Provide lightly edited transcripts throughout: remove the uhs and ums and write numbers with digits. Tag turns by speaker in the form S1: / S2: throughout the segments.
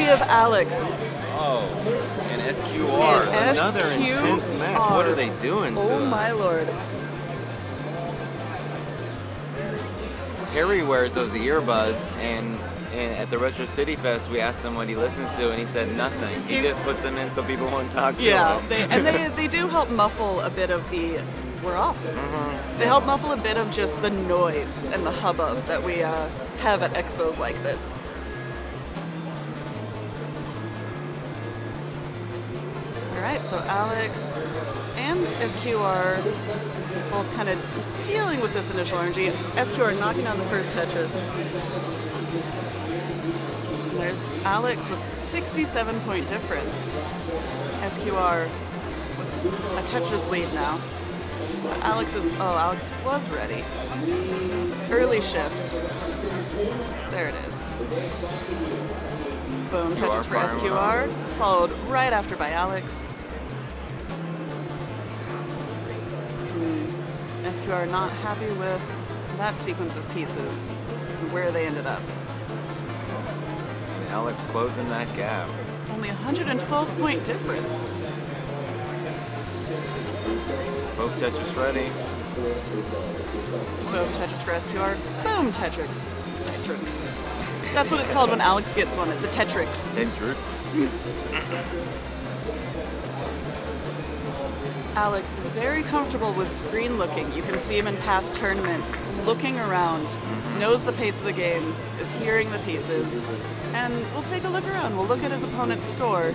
S1: we have Alex.
S2: Oh, and SQR.
S1: And
S2: Another intense match. What are they doing to
S1: Oh
S2: us?
S1: my lord.
S2: Parry wears those earbuds, and at the Retro City Fest, we asked him what he listens to, and he said nothing. He just puts them in so people won't talk to him.
S1: They do help muffle a bit of the... We're off. They help muffle a bit of just the noise and the hubbub that we have at expos like this. Alright, so Alex and SQR both kind of dealing with this initial energy. SQR knocking down the first Tetris. And there's Alex with 67-point difference. SQR with a Tetris lead now. But Alex was ready. Early shift. There it is. Boom, Tetris for SQR, followed right after by Alex. SQR not happy with that sequence of pieces and where they ended up.
S2: And Alex closing that gap.
S1: Only 112-point difference.
S2: Both Tetris ready.
S1: Boom, Tetris for SQR. Boom, Tetris. Tetris. That's what it's called when Alex gets one. It's a Tetris.
S2: Tetris.
S1: Alex, very comfortable with screen looking. You can see him in past tournaments, looking around, knows the pace of the game, is hearing the pieces, and we'll take a look around. We'll look at his opponent's score.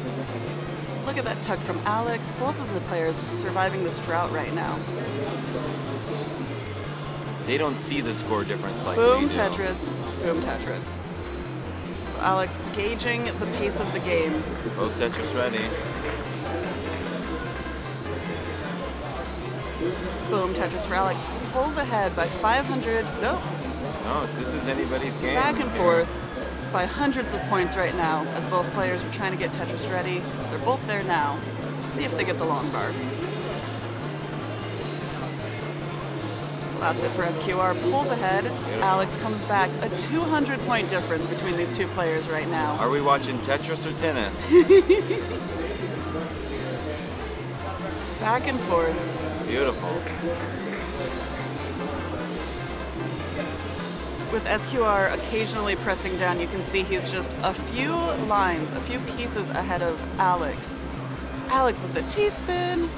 S1: Look at that tuck from Alex. Both of the players surviving this drought right now.
S2: They don't see the score difference like
S1: Boom,
S2: we do.
S1: Tetris. Boom, Tetris. So Alex gauging the pace of the game.
S2: Both Tetris ready.
S1: Boom, Tetris for Alex. Pulls ahead by 500. Nope.
S2: No, this is anybody's game.
S1: Back and forth by hundreds of points right now as both players are trying to get Tetris ready. They're both there now. Let's see if they get the long bar. That's it for SQR. Pulls ahead. Alex comes back. A 200-point difference between these two players right now.
S2: Are we watching Tetris or tennis?
S1: Back and forth.
S2: Beautiful.
S1: With SQR occasionally pressing down, you can see he's just a few lines, a few pieces ahead of Alex. Alex with the T-spin.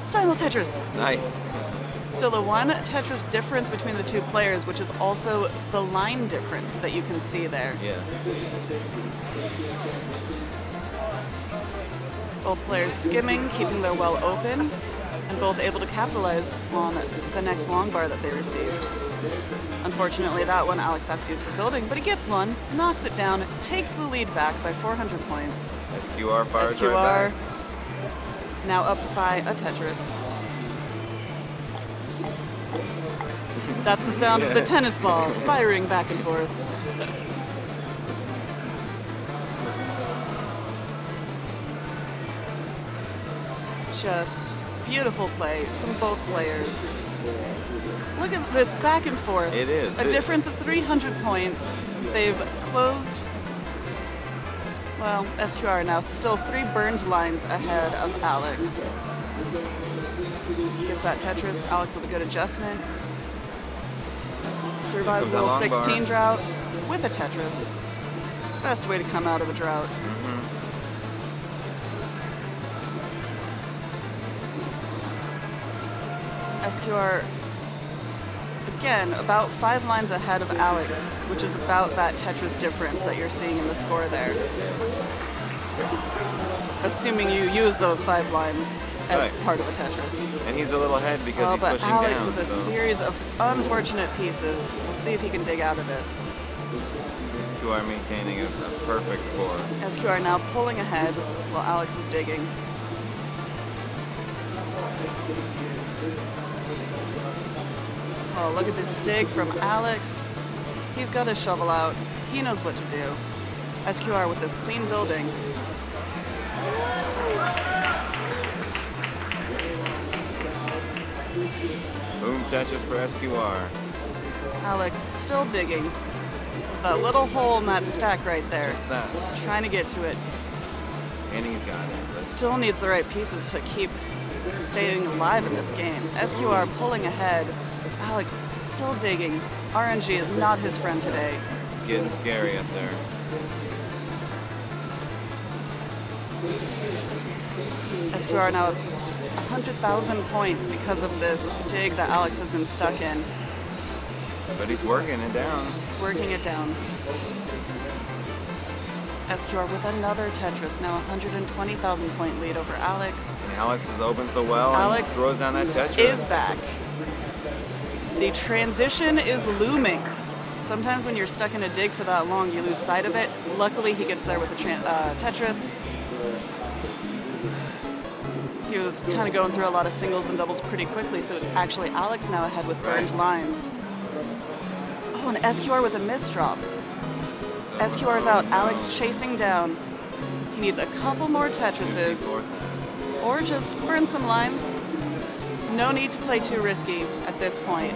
S1: Simul Tetris.
S2: Nice.
S1: Still a one Tetris difference between the two players, which is also the line difference that you can see there.
S2: Yes.
S1: Both players skimming, keeping their well open, and both able to capitalize on the next long bar that they received. Unfortunately, that one Alex has to use for building, but he gets one, knocks it down, takes the lead back by 400 points.
S2: SQR fires
S1: SQR
S2: right back.
S1: now up by a Tetris. That's the sound of the tennis ball firing back and forth. Just beautiful play from both players. Look at this back and forth.
S2: It is.
S1: A difference of 300 points. They've closed, well, SQR now still 3 burned lines ahead of Alex. Gets that Tetris. Alex with a good adjustment. Survives the little 16 drought with a Tetris. Best way to come out of a drought. SQR, again, about 5 lines ahead of Alex, which is about that Tetris difference that you're seeing in the score there. Assuming you use those 5 lines as part of a Tetris.
S2: And he's a little ahead because he's pushing
S1: down. But Alex
S2: down,
S1: with a series of unfortunate pieces. We'll see if he can dig out of this.
S2: SQR maintaining a perfect score.
S1: SQR now pulling ahead while Alex is digging. Oh, look at this dig from Alex. He's got his shovel out. He knows what to do. SQR with this clean building.
S2: Boom Tetris for SQR.
S1: Alex still digging. With a little hole in that stack right there.
S2: Just that.
S1: Trying to get to it.
S2: And he's got it.
S1: Still needs the right pieces to keep staying alive in this game. SQR pulling ahead as Alex still digging. RNG is not his friend today.
S2: It's getting scary up there.
S1: SQR now at 100,000 points because of this dig that Alex has been stuck in.
S2: But he's working it down.
S1: He's working it down. SQR with another Tetris, now 120,000 point lead over Alex.
S2: And Alex opens the well
S1: Alex
S2: and throws down that Tetris.
S1: Is back. The transition is looming. Sometimes when you're stuck in a dig for that long, you lose sight of it. Luckily, he gets there with the Tetris. He was kind of going through a lot of singles and doubles pretty quickly, so actually Alex now ahead with burned lines. Oh, and SQR with a misdrop. SQR is out. Alex chasing down. He needs a couple more Tetrises. Or just burn some lines. No need to play too risky at this point.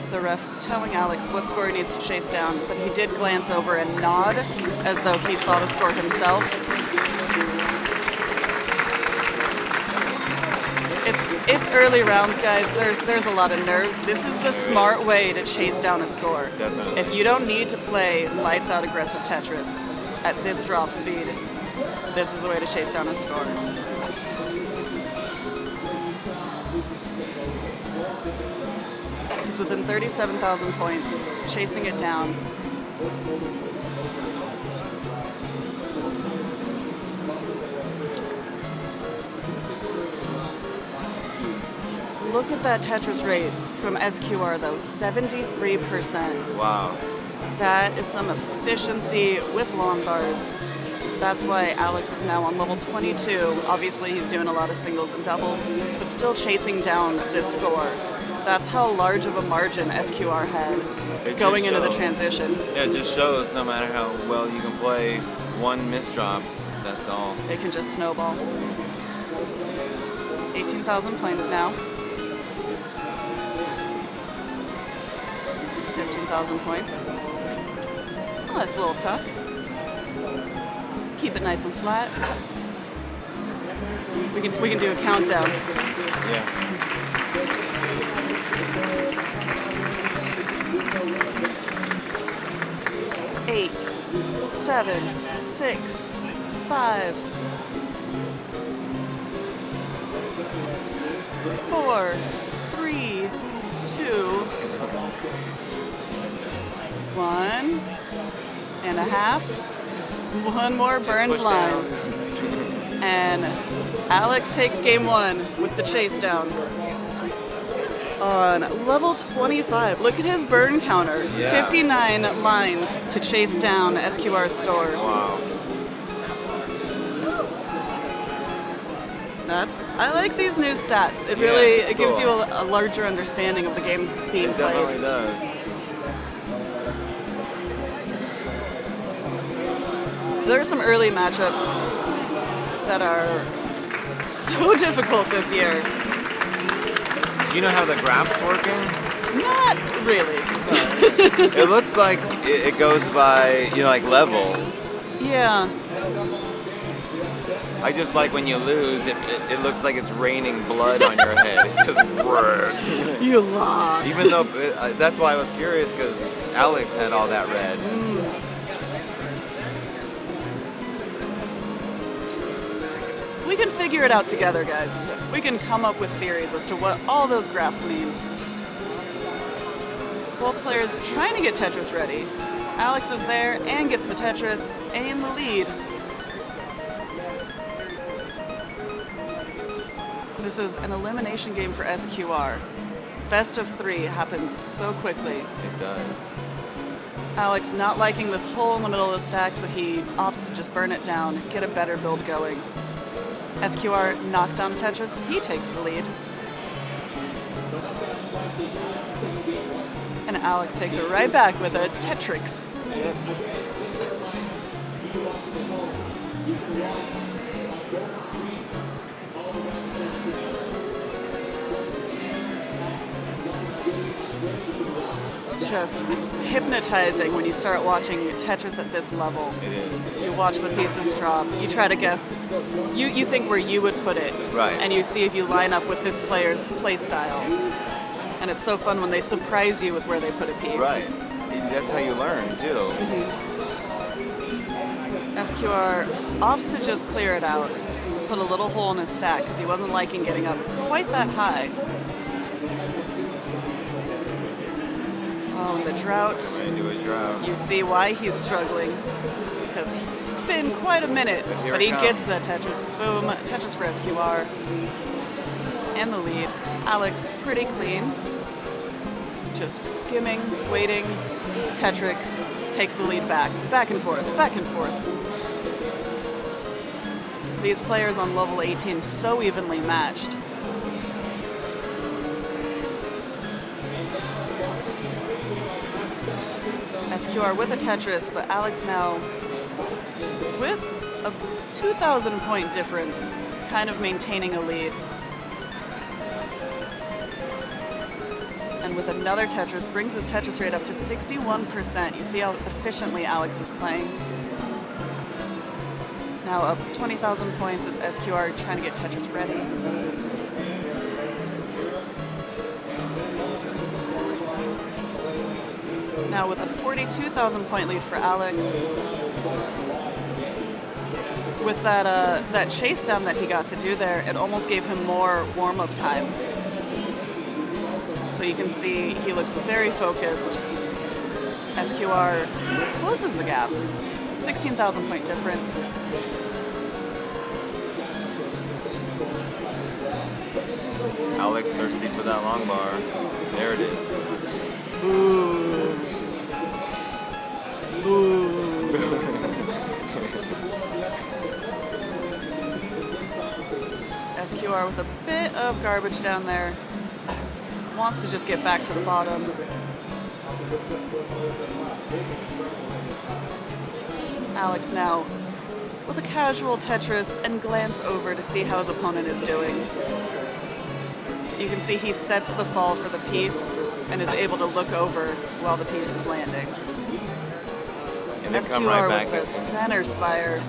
S1: The ref telling Alex what score he needs to chase down, but he did glance over and nod as though he saw the score himself. It's early rounds, guys. There's a lot of nerves. This is the smart way to chase down a score.
S2: Definitely.
S1: If you don't need to play lights out aggressive Tetris at this drop speed, this is the way to chase down a score. He's within 37,000 points, chasing it down. Look at that Tetris rate from SQR though, 73%.
S2: Wow.
S1: That is some efficiency with long bars. That's why Alex is now on level 22. Obviously he's doing a lot of singles and doubles, but still chasing down this score. That's how large of a margin SQR had going into the transition.
S2: Yeah, it just shows no matter how well you can play one misdrop, that's all.
S1: It can just snowball. 18,000 points now. 15,000 points. Oh, that's a little tuck. Keep it nice and flat. We can do a countdown.
S2: Yeah.
S1: 8, 7, 6, 5, 4, 3, 2, 1 and a half. One more burned line. And Alex takes game one with the chase down. On level 25, look at his burn counter.
S2: Yeah.
S1: 59 lines to chase down SQR's store.
S2: Wow.
S1: I like these new stats. It really gives you a larger understanding of the games being played.
S2: It definitely does.
S1: There are some early matchups that are so difficult this year.
S2: Do you know how the graph's working?
S1: Not really.
S2: It looks like it goes by, like levels.
S1: Yeah.
S2: I just like when you lose, it looks like it's raining blood on your head. It's just
S1: You lost.
S2: Even though, that's why I was curious, because Alex had all that red.
S1: We can figure it out together, guys. We can come up with theories as to what all those graphs mean. Both players trying to get Tetris ready. Alex is there and gets the Tetris and the lead. This is an elimination game for SQR. Best of 3 happens so quickly.
S2: It does.
S1: Alex not liking this hole in the middle of the stack, so he opts to just burn it down, get a better build going. SQR knocks down a Tetris, he takes the lead. And Alex takes it right back with a Tetris. just hypnotizing when you start watching Tetris at this level.
S2: It is.
S1: You watch the pieces drop. You try to guess. You think where you would put it.
S2: Right.
S1: And you see if you line up with this player's play style. And it's so fun when they surprise you with where they put a piece.
S2: Right. That's how you learn, too.
S1: SQR opts to just clear it out. Put a little hole in his stack because he wasn't liking getting up quite that high. Oh, and the drought.
S2: Into a drought.
S1: You see why he's struggling, because it's been quite a minute, but he gets the Tetris. Boom, Tetris for SQR. And the lead. Alex, pretty clean. Just skimming, waiting. Tetris takes the lead back. Back and forth, back and forth. These players on level 18 so evenly matched. SQR with a Tetris, but Alex now with a 2,000 point difference, kind of maintaining a lead. And with another Tetris, brings his Tetris rate up to 61%. You see how efficiently Alex is playing. Now up 20,000 points, it's SQR trying to get Tetris ready. Now with a 42,000 point lead for Alex. With that chase down that he got to do there, it almost gave him more warm-up time. So you can see he looks very focused. SQR closes the gap. 16,000 point difference.
S2: Alex thirsty for that long bar. There it is.
S1: Ooh. Ooh. SQR with a bit of garbage down there. Wants to just get back to the bottom. Alex now with a casual Tetris and glance over to see how his opponent is doing. You can see he sets the fall for the piece and is able to look over while the piece is landing.
S2: And they come
S1: SQR
S2: right back
S1: with the center spire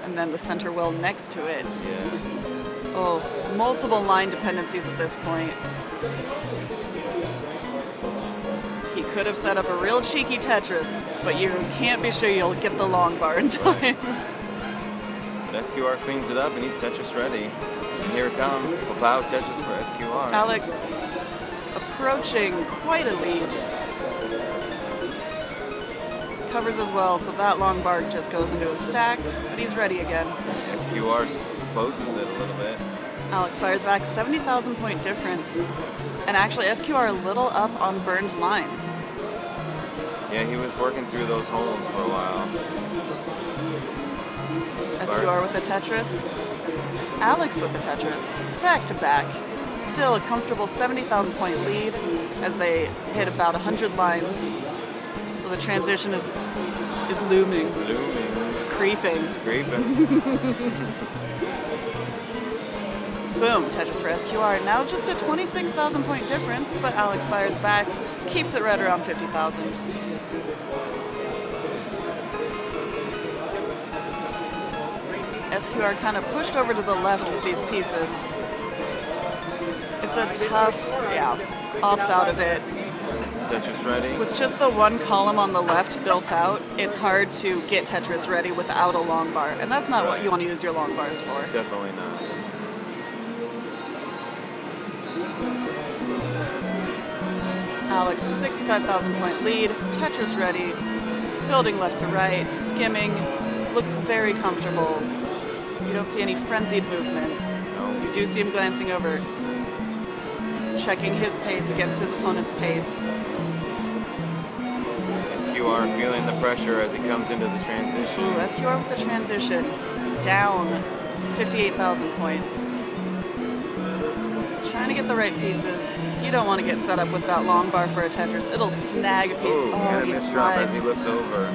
S1: and then the center well next to it.
S2: Yeah.
S1: Oh, multiple line dependencies at this point. He could have set up a real cheeky Tetris, but you can't be sure you'll get the long bar in time.
S2: But SQR cleans it up and he's Tetris ready. And here it comes. Wow, Tetris for SQR.
S1: Alex approaching quite a lead. Covers as well, so that long bar just goes into a stack, but he's ready again.
S2: SQR closes it a little bit.
S1: Alex fires back, 70,000 point difference. And actually, SQR a little up on burned lines.
S2: Yeah, he was working through those holes for a while.
S1: SQR with the Tetris. Alex with the Tetris. Back to back. Still a comfortable 70,000 point lead as they hit about 100 lines. So the transition is looming.
S2: It's looming.
S1: It's creeping.
S2: It's creeping.
S1: Boom, Tetris for SQR. Now just a 26,000 point difference, but Alex fires back, keeps it right around 50,000. SQR kind of pushed over to the left with these pieces. It's a tough, opts out of it.
S2: Is Tetris ready?
S1: With just the one column on the left built out, it's hard to get Tetris ready without a long bar, and that's not what you want to use your long bars for.
S2: Definitely not.
S1: Alex, 65,000 point lead, Tetris ready, building left to right, skimming, looks very comfortable. You don't see any frenzied movements. You do see him glancing over, checking his pace against his opponent's pace.
S2: SQR feeling the pressure as he comes into the transition.
S1: Ooh, SQR with the transition, down 58,000 points. Trying to get the right pieces. You don't want to get set up with that long bar for a Tetris. It'll snag a piece.
S2: Ooh,
S1: oh, he slides.
S2: As he looks over.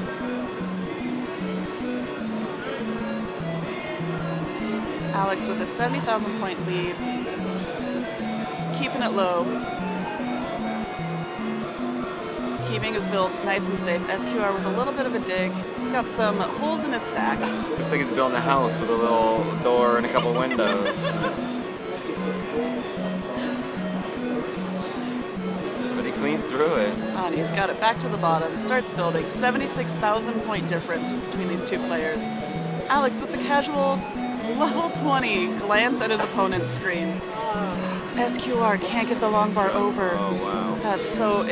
S1: Alex with a 70,000 point lead. Keeping it low. keeping his build nice and safe. SQR with a little bit of a dig. He's got some holes in his stack.
S2: Looks like he's building a house with a little door and a couple windows. But he cleans through it.
S1: And he's got it back to the bottom. Starts building. 76,000 point difference between these two players. Alex with the casual level 20 glance at his opponent's screen. SQR can't get the long bar over.
S2: Oh, wow.
S1: That's so,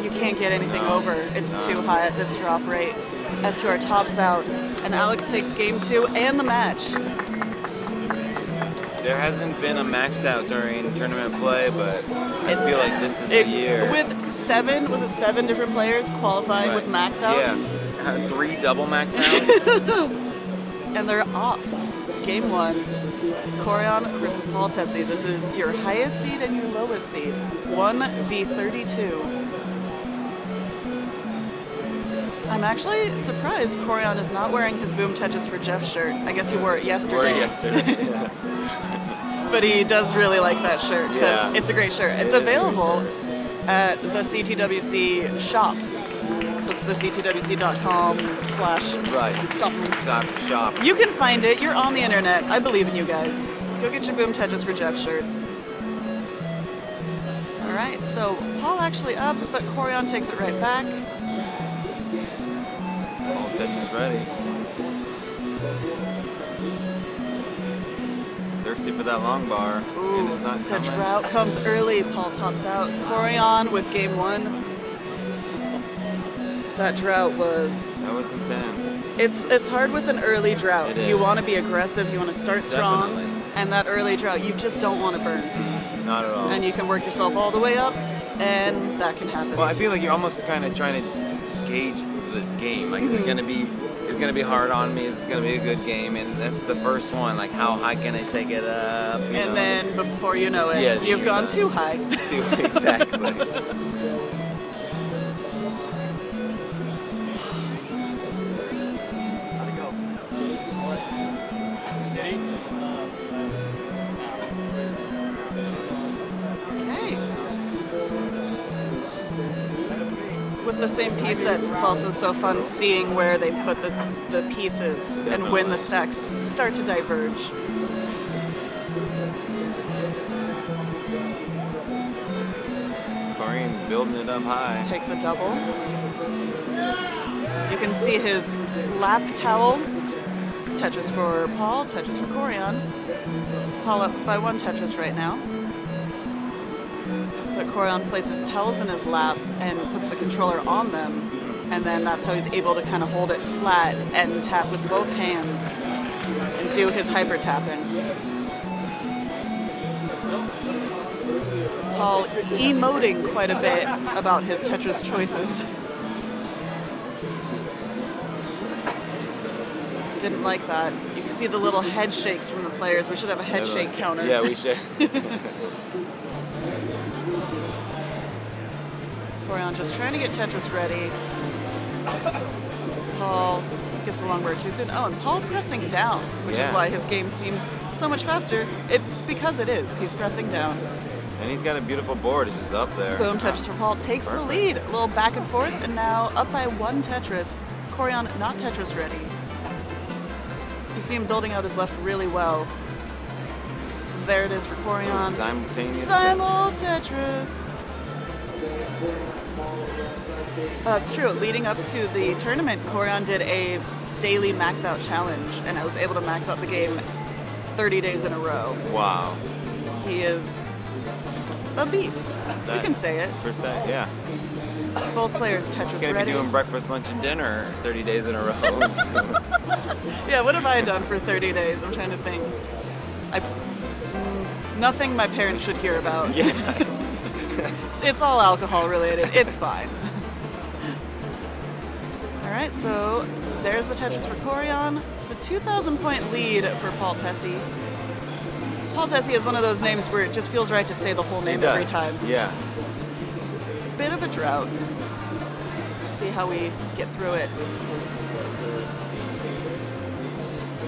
S1: you can't get anything over. It's too high at this drop rate. SQR tops out, and Alex takes game 2 and the match.
S2: There hasn't been a max out during tournament play, but I feel like this is the year.
S1: With 7 different players qualifying with max outs?
S2: Yeah, 3 double max outs.
S1: And they're off. Game 1. Koryan versus Paul Tesi. This is your highest seed and your lowest seed. 1v32. I'm actually surprised Koryan is not wearing his Boom Tetris for Jeff shirt. I guess he wore it yesterday. But he does really like that shirt because it's a great shirt. It's available at the CTWC shop. So it's the CTWC.com/something.
S2: Shop.
S1: You can find it. You're on the internet. I believe in you guys. Go get your Boom Tetris for Jeff shirts. All right, so Paul actually up, but Koryan takes it right back.
S2: Paul Tetris ready. He's thirsty for that long bar.
S1: Ooh,
S2: and it's not
S1: the
S2: coming.
S1: drought comes early. Paul tops out. Koryan with game 1. That drought was...
S2: That was intense.
S1: It's hard with an early drought.
S2: It is.
S1: You want to be aggressive. You want to start strong.
S2: Definitely.
S1: And that early drought, you just don't want to burn.
S2: Not at all.
S1: And you can work yourself all the way up, and that can happen.
S2: Well, I feel like you're almost kind of trying to gauge the game. Like, is it gonna be hard on me? Is it gonna be a good game? And that's the first one. Like, how high can I take it up? You know?
S1: Then before you know it, you've gone too high.
S2: Exactly.
S1: With the same piece sets, it's also so fun seeing where they put the pieces and when the stacks start to diverge.
S2: Koryan building it up high.
S1: Takes a double. You can see his lap towel. Tetris for Paul, Tetris for Koryan. Paul up by 1 Tetris right now. But Koryan places towels in his lap and puts the controller on them, and then that's how he's able to kind of hold it flat and tap with both hands and do his hyper tapping. Paul emoting quite a bit about his Tetris choices. Didn't like that. You can see the little head shakes from the players. We should have a head shake counter.
S2: Yeah, we should.
S1: Koryan just trying to get Tetris ready. Paul gets the long bar too soon. Oh, and Paul pressing down, which is why his game seems so much faster. It's because it is. He's pressing down.
S2: And he's got a beautiful board. It's just up there.
S1: Boom Tetris for Paul takes the lead. A little back and forth, and now up by 1 Tetris. Koryan not Tetris ready. You see him building out his left really well. There it is for Koryan.
S2: Simultaneous.
S1: Simul Tetris. It's true. Leading up to the tournament, Koryan did a daily max out challenge, and I was able to max out the game 30 days in a row.
S2: Wow.
S1: He is a beast. You can say it.
S2: Per se, yeah.
S1: Both players Tetris
S2: He's gonna
S1: ready.
S2: be doing breakfast, lunch, and dinner 30 days in a row.
S1: Yeah, what have I done for 30 days? I'm trying to think. Nothing my parents should hear about.
S2: Yeah.
S1: It's all alcohol related. It's fine. All right, so there's the Tetris for Koryan. It's a 2,000 point lead for Paul Tesi. Paul Tesi is one of those names where it just feels right to say the whole name every time.
S2: Yeah.
S1: Bit of a drought. Let's see how we get through it.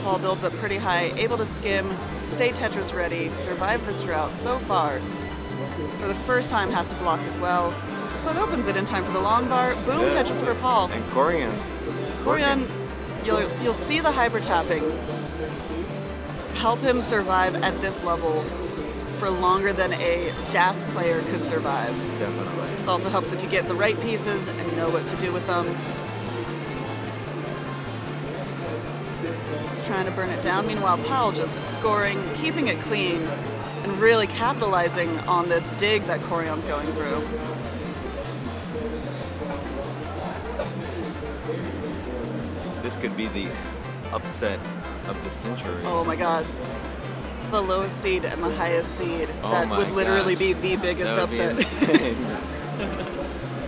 S1: Paul builds up pretty high, able to skim, stay Tetris ready, survive this drought so far. For the first time has to block as well. but opens it in time for the long bar. Boom,
S2: Yeah.
S1: Tetris for Paul.
S2: And Koryan's.
S1: Koryan, you'll see the hyper tapping help him survive at this level for longer than a DAS player could survive.
S2: Definitely.
S1: It also helps if you get the right pieces and know what to do with them. Just trying to burn it down. Meanwhile, Paul just scoring, keeping it clean, and really capitalizing on this dig that Koryan's going through.
S2: This could be the upset of the century.
S1: Oh my god. The lowest seed and the highest seed.
S2: Oh
S1: That
S2: my
S1: would literally
S2: gosh.
S1: be the biggest
S2: That would be
S1: upset.
S2: insane.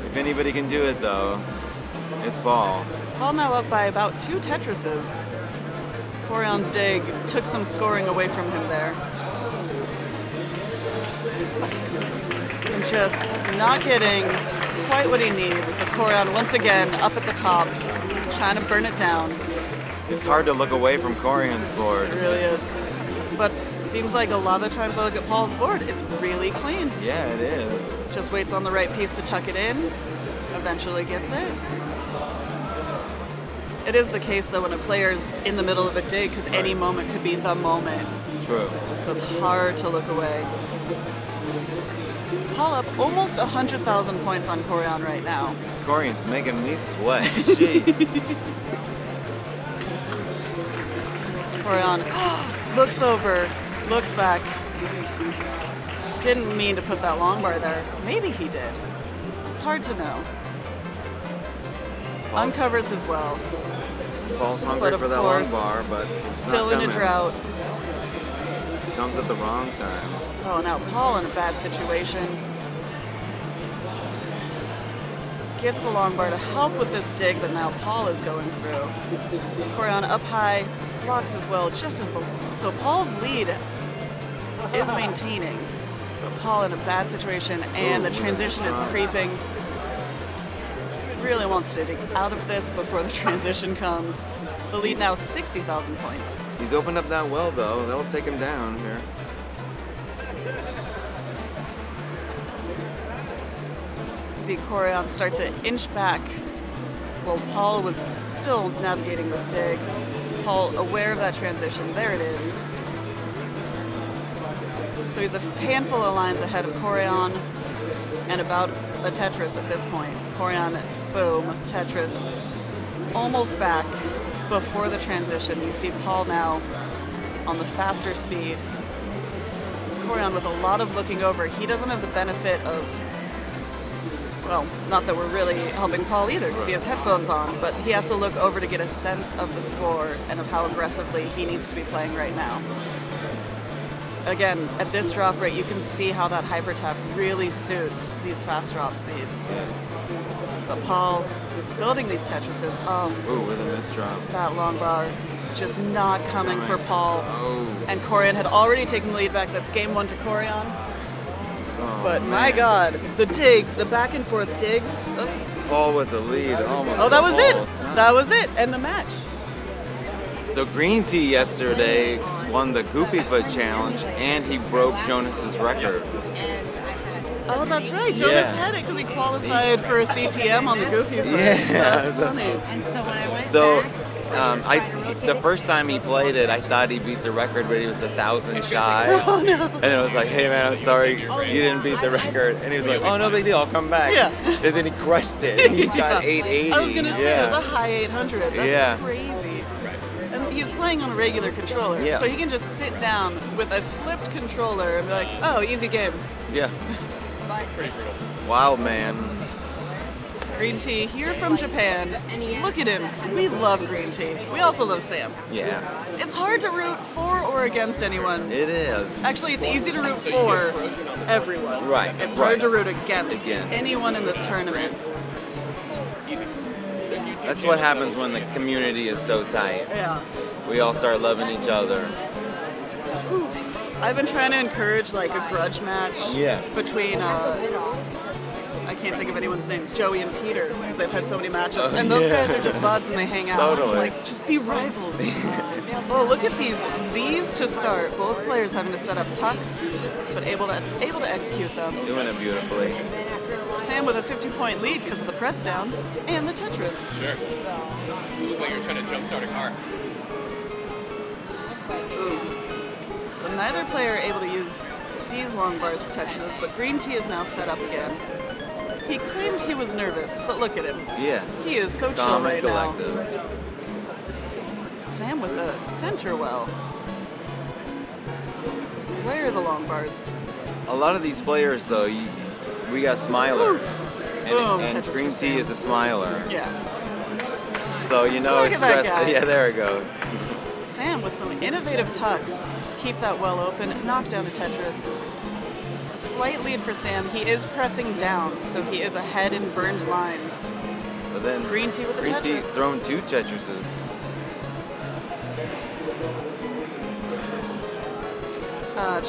S2: If anybody can do it, though, it's Paul.
S1: Paul now up by about 2 Tetrises. Koryan's dig took some scoring away from him there. And just not getting quite what he needs. So Koryan once again up at the top, trying to burn it down.
S2: It's hard to look away from Koryan's board.
S1: It
S2: It's
S1: really
S2: just-
S1: is. But it seems like a lot of the times I look at Paul's board, it's really clean.
S2: Yeah, it is.
S1: Just waits on the right piece to tuck it in, eventually gets it. It is the case though when a player's in the middle of a dig because any moment could be the moment.
S2: True.
S1: So it's hard to look away. Paul up almost 100,000 points on Koryan right now.
S2: Koryan's making me sweat. Jeez.
S1: Koryan looks over, looks back. Didn't mean to put that long bar there. Maybe he did. It's hard to know. Uncovers his well.
S2: Paul's hungry
S1: But of
S2: for that long
S1: course,
S2: bar, but it's
S1: Still
S2: not
S1: in a
S2: coming.
S1: drought.
S2: Comes at the wrong time.
S1: Oh, now Paul in a bad situation. Gets a long bar to help with this dig that now Paul is going through. Koryan up high, blocks as well, just as the... So Paul's lead is maintaining. But Paul in a bad situation, and
S2: Ooh,
S1: the transition is creeping. Really wants to dig out of this before the transition comes. The lead now 60,000 points.
S2: He's opened up that well, though. That'll take him down here.
S1: See Koryan start to inch back while Paul was still navigating this dig. Paul aware of that transition. There it is. So he's a handful of lines ahead of Koryan and about a Tetris at this point. Koryan, boom, Tetris, almost back before the transition. You see Paul now on the faster speed. Koryan with a lot of looking over. He doesn't have the benefit of, well, not that we're really helping Paul either because he has headphones on, but he has to look over to get a sense of the score and of how aggressively he needs to be playing right now. Again, at this drop rate, you can see how that hyper tap really suits these fast drop speeds. But Paul building these Tetrises,
S2: Ooh, with a misdrop.
S1: that long bar just not coming for Paul.
S2: Oh.
S1: And Koryan had already taken the lead back. That's game 1 to Koryan.
S2: Oh,
S1: But
S2: man.
S1: my God, the digs, the back and forth digs. Oops.
S2: Paul with the lead, almost.
S1: Oh, that was
S2: the
S1: it.
S2: whole time.
S1: That was it. And the match.
S2: So Greentea yesterday won the Goofy Foot Challenge, and he broke Jonas's record.
S1: Oh, that's right. Jonas
S2: Yeah.
S1: had it because he qualified for a CTM on the Goofy Foot.
S2: Yeah.
S1: That's funny.
S3: And so when I went
S2: So,
S3: back,
S2: the first time he played it, I thought he beat the record, but he was 1,000 shy.
S1: Oh, no.
S2: And it was like, hey man, I'm sorry, you didn't beat the record. And he was like, oh, no big deal, I'll come back.
S1: Yeah.
S2: And then he crushed it. He got 880.
S1: I was going to say,
S2: yeah.
S1: it was a high 800. That's
S2: Yeah.
S1: crazy. And he's playing on a regular controller,
S2: Yeah.
S1: so he can just sit down with a flipped controller and be like, oh, easy game.
S2: Yeah. Wild man.
S1: Greentea here from Japan. Look at him. We love Greentea. We also love Sam.
S2: Yeah,
S1: It's hard to root for or against anyone.
S2: it is.
S1: Actually, it's easy to root for everyone.
S2: Right,
S1: It's
S2: right.
S1: hard to root against
S2: Against.
S1: anyone in this tournament.
S2: That's what happens when the community is so tight.
S1: Yeah.
S2: We all start loving each other.
S1: I've been trying to encourage like a grudge match
S2: Yeah.
S1: between I can't think of anyone's names. Joey and Peter, because they've had so many matchups. And those guys are just buds and they hang out.
S2: Totally.
S1: Like, just be rivals. Oh, look at these Z's to start. Both players having to set up tucks, but able to execute them.
S2: Doing it beautifully.
S1: Sam with a 50-point lead because of the press down and the Tetris.
S4: Sure. You look like you're trying to jumpstart a car.
S1: Ooh. So neither player able to use these long bars for Tetris, but Greentea is now set up again. He claimed he was nervous, but look at him.
S2: Yeah.
S1: He is so chill
S2: Calm and
S1: right now.
S2: collected.
S1: Sam with a center well. Where are the long bars?
S2: A lot of these players, though, we got smilers.
S1: Boom,
S2: And
S1: Tetris for
S2: Greentea
S1: Sam.
S2: is a smiler.
S1: Yeah.
S2: So, you know,
S1: Look
S2: it's
S1: at that
S2: stressful.
S1: guy.
S2: Yeah, there it goes.
S1: Sam with some innovative tucks. Keep that well open, knock down a Tetris. A slight lead for Sam. He is pressing down, so he is ahead in burned lines.
S2: But then
S1: Greentea with the
S2: Greentea's
S1: Tetris.
S2: thrown 2 Tetrises.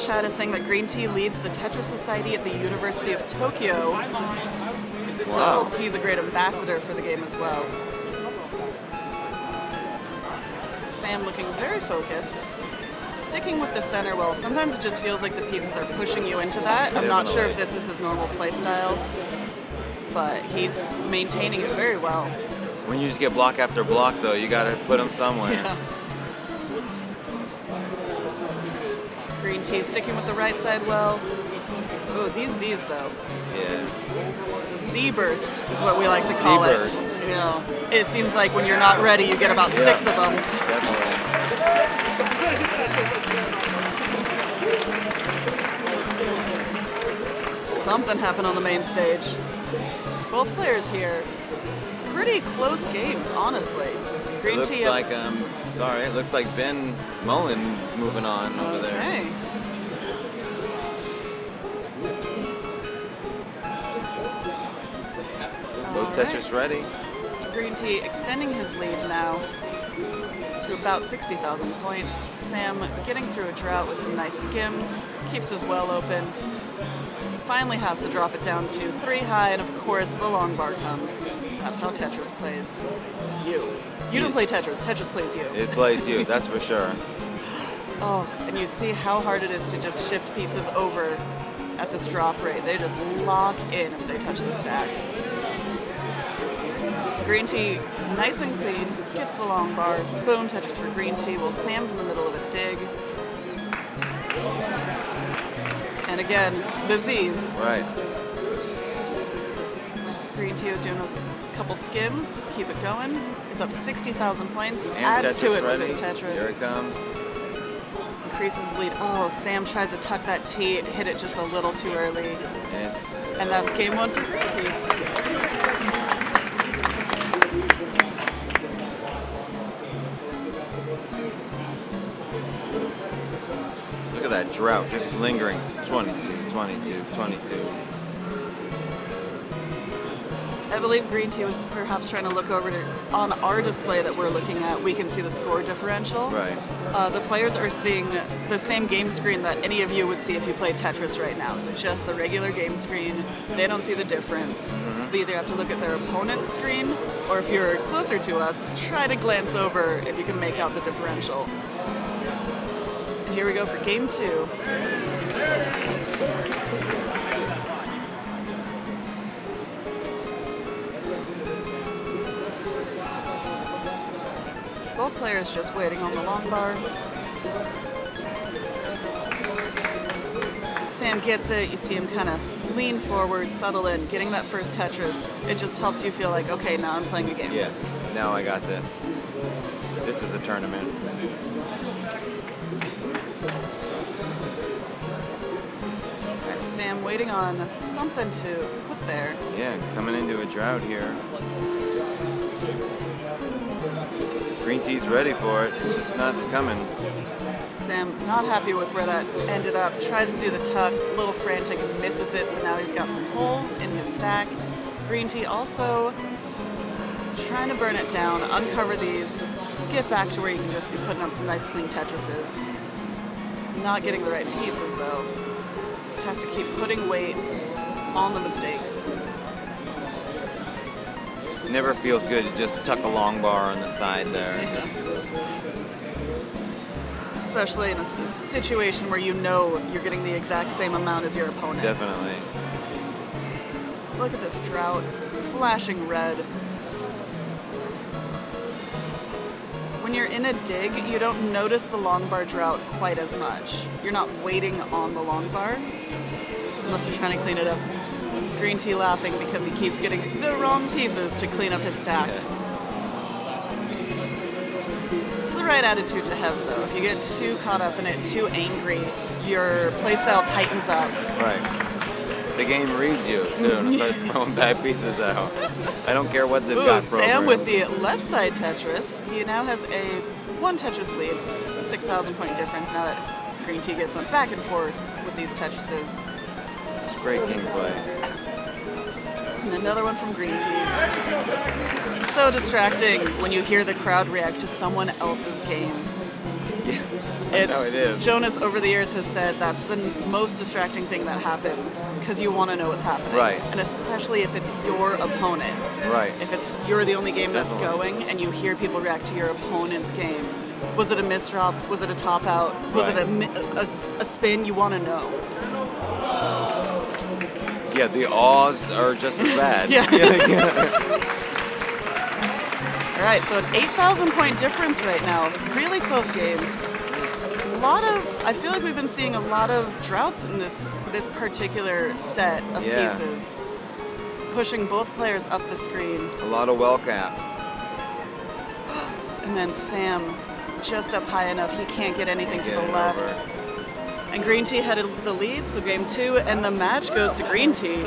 S1: Chad is saying that Greentea leads the Tetris Society at the University of Tokyo.
S2: Wow.
S1: So he's a great ambassador for the game as well. Sam looking very focused. Sticking with the center well. Sometimes it just feels like the pieces are pushing you into that. I'm not sure if this is his normal play style, but he's maintaining it very well.
S2: When you just get block after block, though, you got to put them somewhere.
S1: Yeah. Greentea sticking with the right side well. Oh, these Z's though.
S2: Yeah.
S1: The Z burst is what we like to call
S2: Z-burst.
S1: it. Yeah. It seems like when you're not ready, you get about 6 of them.
S2: Definitely.
S1: Something happened on the main stage. Both players here. Pretty close games, honestly.
S2: It looks
S1: Greentea.
S2: like, it looks like Ben Mullen's moving on over there.
S1: Okay.
S2: Both
S1: All
S2: Tetris ready.
S1: Greentea extending his lead now to about 60,000 points. Sam getting through a drought with some nice skims, keeps his well open. Finally has to drop it down to 3 high, and of course the long bar comes. That's how Tetris plays you. You don't play Tetris, Tetris plays you.
S2: It plays you, that's for sure.
S1: Oh, and you see how hard it is to just shift pieces over at this drop rate. They just lock in if they touch the stack. Greentea, nice and clean, gets the long bar. Boom, Tetris for Greentea. Well, Sam's in the middle of a dig. And again, the Z's.
S2: Right.
S1: Greentea doing a couple skims, keep it going. He's up 60,000 points,
S2: And
S1: adds to
S2: Tetris
S1: it
S2: ready.
S1: with his Tetris.
S2: Here it comes.
S1: Increases his lead. Oh, Sam tries to tuck that T, hit it just a little too early. And that's game 1 for Greentea.
S2: Look at that drought just lingering. 22, 22, 22.
S1: I believe Greentea was perhaps trying to look over on our display that we're looking at. We can see the score differential.
S2: Right.
S1: The players are seeing the same game screen that any of you would see if you played Tetris right now. It's just the regular game screen. They don't see the difference. So they either have to look at their opponent's screen, or if you're closer to us, try to glance over if you can make out the differential. And here we go for game 2. Both players just waiting on the long bar. Sam gets it. You see him kind of lean forward, settle in, getting that first Tetris. It just helps you feel like, okay, now I'm playing a game.
S2: Yeah, now I got this. This is a tournament.
S1: All right, Sam waiting on something to put there.
S2: Yeah, coming into a drought here. Greentea's ready for it. It's just not coming.
S1: Sam not happy with where that ended up. Tries to do the tuck, a little frantic, and misses it. So now he's got some holes in his stack. Greentea also trying to burn it down, uncover these, get back to where you can just be putting up some nice clean Tetrises. Not getting the right pieces though. Has to keep putting weight on the mistakes.
S2: never feels good to just tuck a long bar on the side there.
S1: Especially in a situation where you know you're getting the exact same amount as your opponent.
S2: Definitely.
S1: Look at this drought, flashing red. When you're in a dig, you don't notice the long bar drought quite as much. You're not waiting on the long bar, unless you're trying to clean it up. Greentea laughing because he keeps getting the wrong pieces to clean up his stack. It's the right attitude to have, though. If you get too caught up in it, too angry, your playstyle tightens up.
S2: Right. The game reads you, too, and starts throwing bad pieces out. I don't care what they've got programmed.
S1: Sam with the left side Tetris. He now has a 1 Tetris lead, 6,000 point difference now that Greentea gets went back and forth with these Tetrises.
S2: It's great gameplay.
S1: And another one from Greentea. So distracting when you hear the crowd react to someone else's game.
S2: Yeah, I know it is.
S1: Jonas over the years has said that's the most distracting thing that happens because you want to know what's happening.
S2: Right.
S1: And especially if it's your opponent.
S2: Right.
S1: If you're the only game that's
S2: Definitely.
S1: going and you hear people react to your opponent's game. Was it a misdrop? Was it a top out? Was
S2: Right.
S1: it a spin? You want to know.
S2: Yeah, the awes are just as bad.
S1: Yeah. All right, so an 8,000 point difference right now. Really close game. I feel like we've been seeing a lot of droughts in this particular set of pieces. Pushing both players up the screen.
S2: A lot of well caps.
S1: And then Sam just up high enough, he can't get anything to the
S2: Get it
S1: left.
S2: over.
S1: And Greentea had the lead, so game 2, and the match goes to Greentea.